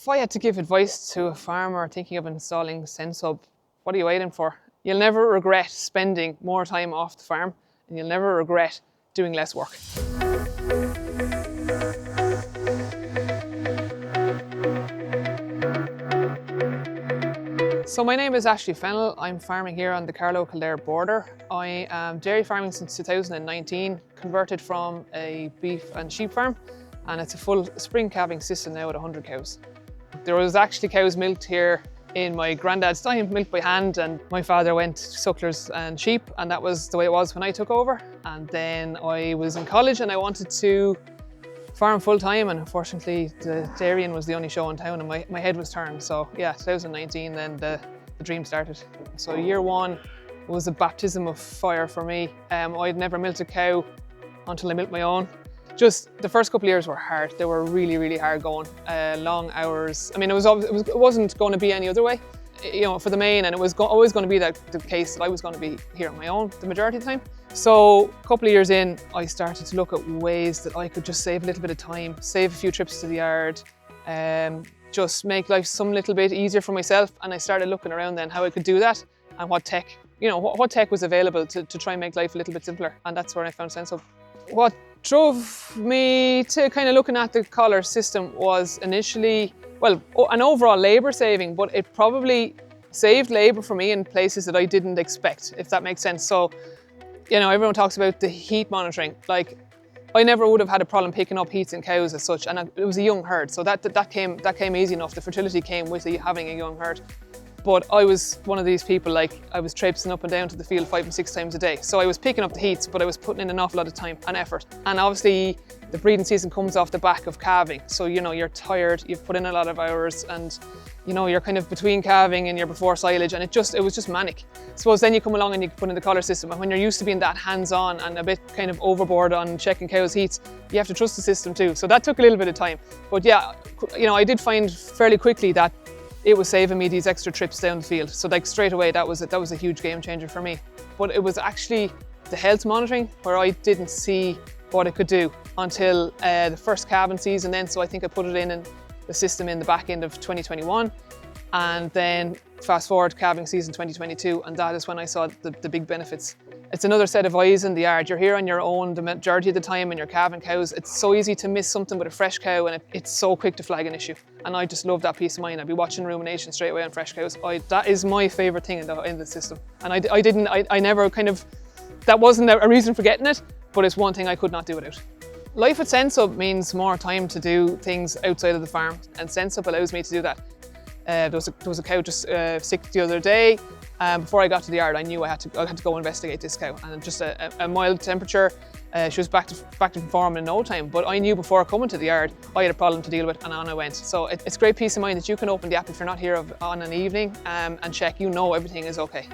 If I had to give advice to a farmer thinking of installing SenseHub, what are you waiting for? You'll never regret spending more time off the farm, and you'll never regret doing less work. So my name is Ashley Fennell. I'm farming here on the Carlow Kildare border. I am dairy farming since 2019, converted from a beef and sheep farm, and it's a full spring calving system now with 100 cows. There was actually cows milked here in my granddad's time, milked by hand, and my father went sucklers and sheep, and that was the way it was when I took over. And then I was in college and I wanted to farm full time, and unfortunately the dairying was the only show in town and my head was turned. So yeah, 2019 then the dream started. So year one was a baptism of fire for me. I'd never milked a cow until I milked my own. Just the first couple of years were hard. They were really, really hard going. Long hours. I mean, it wasn't going to be any other way, you know, for the main, and it was always going to be the case that I was going to be here on my own the majority of the time. So a couple of years in, I started to look at ways that I could just save a little bit of time, save a few trips to the yard, just make life some little bit easier for myself. And I started looking around then how I could do that and what tech, you know, what tech was available to try and make life a little bit simpler. And that's where I found SenseHub. What drove me to kind of looking at the collar system was initially, well, an overall labour saving, but it probably saved labour for me in places that I didn't expect, if that makes sense. So, you know, everyone talks about the heat monitoring. Like, I never would have had a problem picking up heats in cows as such, and it was a young herd, so that came easy enough. The fertility came with having a young herd. But I was one of these people, like, I was traipsing up and down to the field 5 and 6 times a day. So I was picking up the heats, but I was putting in an awful lot of time and effort. And obviously the breeding season comes off the back of calving. So, you know, you're tired, you've put in a lot of hours, and, you know, you're kind of between calving and you're before silage, and it was just manic. I suppose then you come along and you put in the collar system, and when you're used to being that hands-on and a bit kind of overboard on checking cows' heats, you have to trust the system too. So that took a little bit of time. But yeah, you know, I did find fairly quickly that it was saving me these extra trips down the field. So like straight away, that was a huge game changer for me. But it was actually the health monitoring where I didn't see what it could do until the first calving season then. So I think I put it in the system in the back end of 2021. And then fast forward calving season 2022, and that is when I saw the big benefits. It's another set of eyes in the yard. You're here on your own the majority of the time and you're calving cows. It's so easy to miss something with a fresh cow, and it's so quick to flag an issue. And I just love that peace of mind. I'd be watching rumination straight away on fresh cows. That is my favourite thing in the system. And I never kind of, that wasn't a reason for getting it, but it's one thing I could not do without. Life at SenseHub means more time to do things outside of the farm, and SenseHub allows me to do that. There was a cow just sick the other day. Before I got to the yard, I knew I had to go investigate this cow, and just a mild temperature. She was back to form in no time. But I knew before coming to the yard, I had a problem to deal with, and on I went. So it's great peace of mind that you can open the app if you're not here on an evening and check. You know everything is okay.